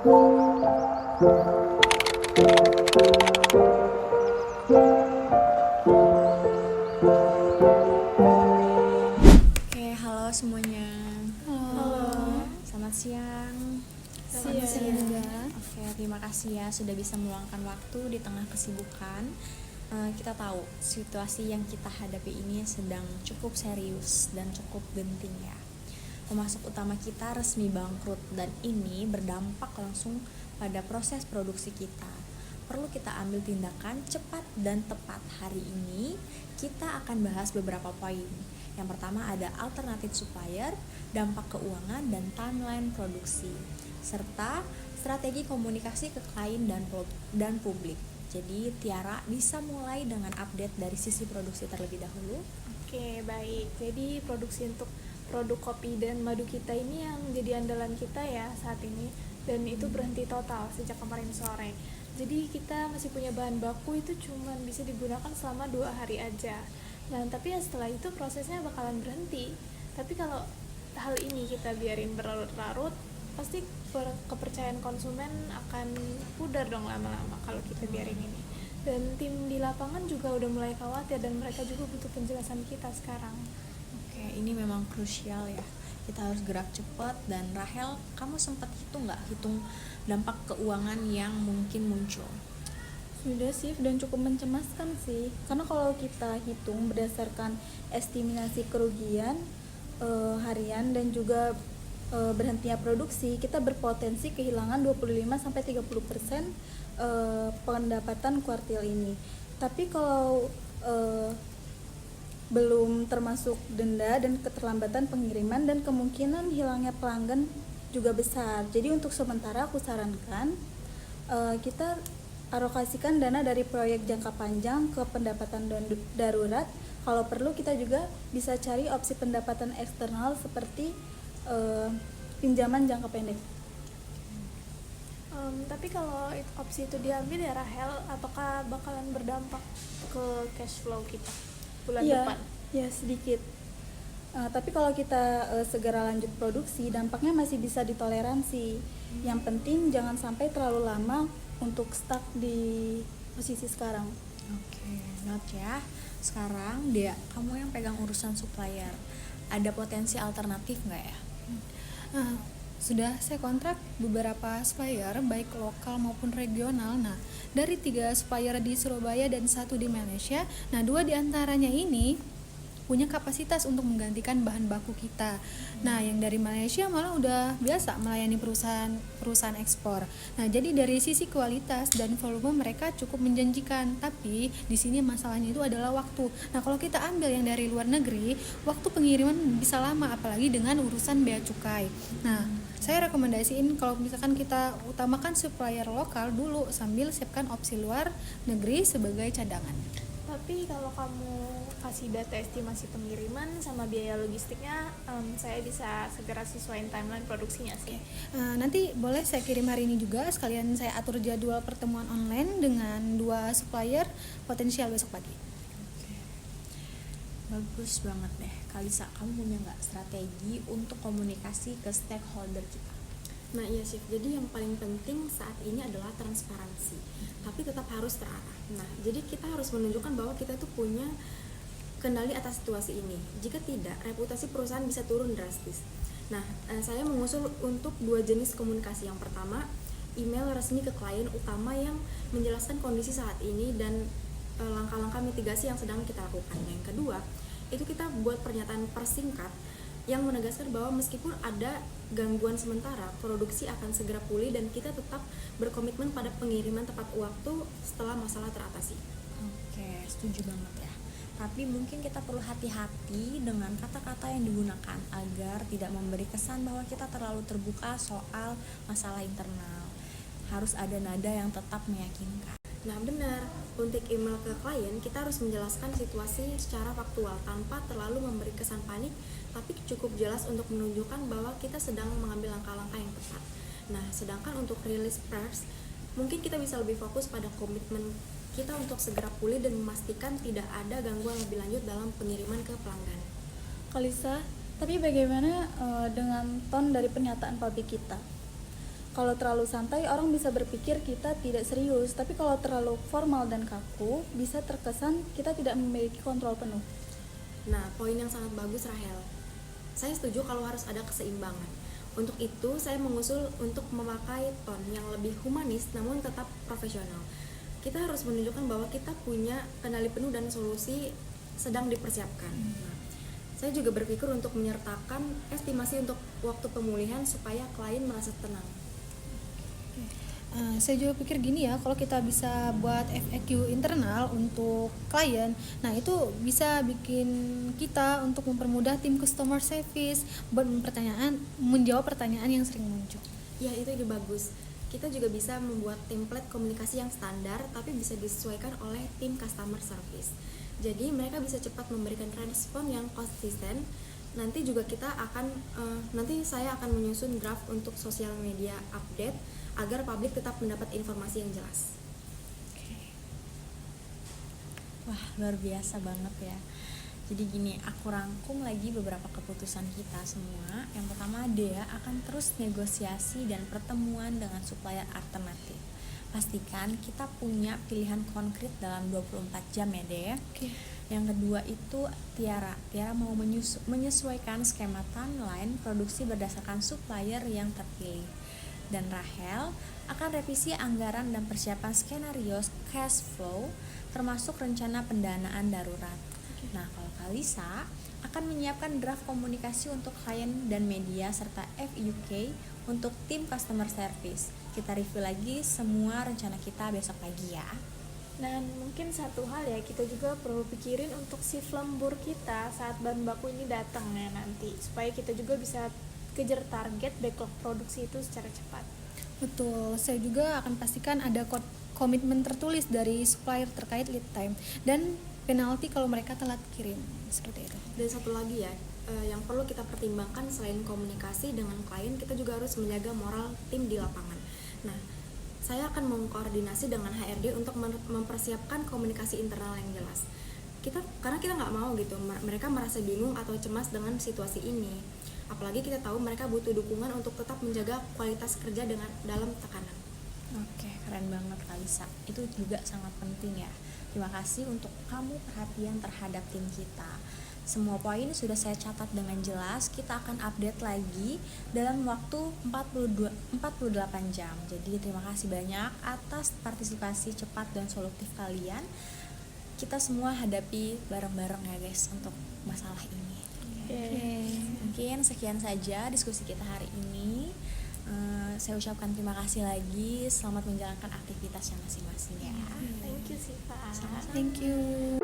Oke, halo semuanya. Halo. Selamat siang. Selamat siang. Oke, terima kasih ya sudah bisa meluangkan waktu di tengah kesibukan. Kita tahu situasi yang kita hadapi ini sedang cukup serius dan cukup genting ya. Pemasok utama kita resmi bangkrut dan ini berdampak langsung pada proses produksi kita. Perlu kita ambil tindakan cepat dan tepat. Hari ini kita akan bahas beberapa poin. Yang pertama ada alternatif supplier, dampak keuangan dan timeline produksi, serta strategi komunikasi ke klien dan publik. Jadi Tiara bisa mulai dengan update dari sisi produksi terlebih dahulu. Oke, baik. Jadi produksi untuk produk kopi dan madu kita ini yang jadi andalan kita ya saat ini, dan itu berhenti total sejak kemarin sore. Jadi kita masih punya bahan baku itu cuman bisa digunakan selama 2 hari aja. Nah, tapi ya setelah itu prosesnya bakalan berhenti. Tapi kalau hal ini kita biarin berlarut-larut, pasti kepercayaan konsumen akan pudar dong lama-lama kalau kita biarin ini. Dan tim di lapangan juga udah mulai khawatir dan mereka juga butuh penjelasan kita sekarang. Oke, ini memang krusial ya. Kita harus gerak cepat. Dan Rahel, kamu sempat hitung dampak keuangan yang mungkin muncul? Sudah sih, dan cukup mencemaskan sih, karena kalau kita hitung berdasarkan estimasi kerugian harian dan juga berhentinya produksi, kita berpotensi kehilangan 25-30% pendapatan kuartil ini. Tapi kalau belum termasuk denda dan keterlambatan pengiriman dan kemungkinan hilangnya pelanggan juga besar. Jadi untuk sementara aku sarankan kita alokasikan dana dari proyek jangka panjang ke pendapatan darurat. Kalau perlu kita juga bisa cari opsi pendapatan eksternal seperti pinjaman jangka pendek. Tapi kalau opsi itu diambil ya Rahel, apakah bakalan berdampak ke cash flow kita bulan depan? Ya sedikit. Tapi kalau kita segera lanjut produksi, dampaknya masih bisa ditoleransi. Yang penting jangan sampai terlalu lama untuk stuck di posisi sekarang. Oke, note ya. Sekarang Dea, kamu yang pegang urusan supplier, ada potensi alternatif nggak ya? Sudah saya kontrak beberapa supplier baik lokal maupun regional. Nah, dari 3 supplier di Surabaya dan 1 di Malaysia. Nah, 2 diantaranya ini punya kapasitas untuk menggantikan bahan baku kita. Nah, yang dari Malaysia malah udah biasa melayani perusahaan ekspor. Nah, jadi dari sisi kualitas dan volume mereka cukup menjanjikan, tapi di sini masalahnya itu adalah waktu. Nah, kalau kita ambil yang dari luar negeri, waktu pengiriman bisa lama, apalagi dengan urusan bea cukai. Nah, saya rekomendasiin kalau misalkan kita utamakan supplier lokal dulu sambil siapkan opsi luar negeri sebagai cadangan. Tapi kalau kamu kasih data estimasi pengiriman sama biaya logistiknya, saya bisa segera sesuaiin timeline produksinya sih. Nanti boleh saya kirim hari ini juga, sekalian saya atur jadwal pertemuan online dengan 2 supplier potensial besok pagi. Bagus banget deh. Kalisa, kamu punya nggak strategi untuk komunikasi ke stakeholder kita? Nah iya sih, jadi yang paling penting saat ini adalah transparansi, tapi tetap harus terarah. Nah, jadi kita harus menunjukkan bahwa kita tuh punya kendali atas situasi ini. Jika tidak, reputasi perusahaan bisa turun drastis. Nah, saya mengusul untuk 2 jenis komunikasi. Yang pertama, email resmi ke klien utama yang menjelaskan kondisi saat ini dan langkah-langkah mitigasi yang sedang kita lakukan. Yang kedua, itu kita buat pernyataan persingkat yang menegaskan bahwa meskipun ada gangguan sementara, produksi akan segera pulih dan kita tetap berkomitmen pada pengiriman tepat waktu setelah masalah teratasi. Oke, setuju banget ya. Tapi mungkin kita perlu hati-hati dengan kata-kata yang digunakan agar tidak memberi kesan bahwa kita terlalu terbuka soal masalah internal. Harus ada nada yang tetap meyakinkan. Nah benar, untuk email ke klien kita harus menjelaskan situasi secara faktual tanpa terlalu memberi kesan panik, tapi cukup jelas untuk menunjukkan bahwa kita sedang mengambil langkah-langkah yang tepat. Nah, sedangkan untuk rilis press, mungkin kita bisa lebih fokus pada komitmen kita untuk segera pulih dan memastikan tidak ada gangguan lebih lanjut dalam pengiriman ke pelanggan. Kalisa, tapi bagaimana dengan tone dari pernyataan publik kita? Kalau terlalu santai, orang bisa berpikir kita tidak serius, tapi kalau terlalu formal dan kaku, bisa terkesan kita tidak memiliki kontrol penuh. Nah, poin yang sangat bagus Rahel. Saya setuju kalau harus ada keseimbangan. Untuk itu, saya mengusul untuk memakai ton yang lebih humanis namun tetap profesional. Kita harus menunjukkan bahwa kita punya kendali penuh dan solusi sedang dipersiapkan. Nah, saya juga berpikir untuk menyertakan estimasi untuk waktu pemulihan supaya klien merasa tenang. Saya juga pikir gini ya, kalau kita bisa buat FAQ internal untuk klien, nah itu bisa bikin kita untuk mempermudah tim customer service buat menjawab pertanyaan yang sering muncul. Ya, itu ide bagus. Kita juga bisa membuat template komunikasi yang standar tapi bisa disesuaikan oleh tim customer service. Jadi mereka bisa cepat memberikan respon yang konsisten. Nanti saya akan menyusun draft untuk sosial media update agar publik tetap mendapat informasi yang jelas. Wah, luar biasa banget ya. Jadi gini, aku rangkum lagi beberapa keputusan kita semua. Yang pertama, Dea akan terus negosiasi dan pertemuan dengan supplier alternatif. Pastikan kita punya pilihan konkret dalam 24 jam ya, Dea. Yang kedua itu Tiara mau menyesuaikan skema timeline produksi berdasarkan supplier yang terpilih. Dan Rahel akan revisi anggaran dan persiapan skenario cash flow termasuk rencana pendanaan darurat. Nah, kalau Kalisa akan menyiapkan draft komunikasi untuk klien dan media serta FUK untuk tim customer service. Kita review lagi semua rencana kita besok pagi ya. Dan mungkin satu hal ya, kita juga perlu pikirin untuk shift lembur kita saat bahan baku ini datang ya nanti, supaya kita juga bisa kejar target backlog produksi itu secara cepat. Betul, saya juga akan pastikan ada komitmen tertulis dari supplier terkait lead time dan penalti kalau mereka telat kirim, seperti itu. Dan satu lagi ya, yang perlu kita pertimbangkan selain komunikasi dengan klien, kita juga harus menjaga moral tim di lapangan. Nah, saya akan mengkoordinasi dengan HRD untuk mempersiapkan komunikasi internal yang jelas. Karena kita nggak mau gitu, mereka merasa bingung atau cemas dengan situasi ini. Apalagi kita tahu mereka butuh dukungan untuk tetap menjaga kualitas kerja dalam tekanan. Oke, keren banget Kalisa. Itu juga sangat penting ya. Terima kasih untuk kamu perhatian terhadap tim kita. Semua poin sudah saya catat dengan jelas. Kita akan update lagi dalam waktu 48 jam. Jadi terima kasih banyak atas partisipasi cepat dan solutif kalian. Kita semua hadapi bareng-bareng ya guys untuk masalah ini. Mungkin sekian saja diskusi kita hari ini. Saya ucapkan terima kasih lagi. Selamat menjalankan aktivitasnya masing-masing ya. Thank you Siva. Thank you.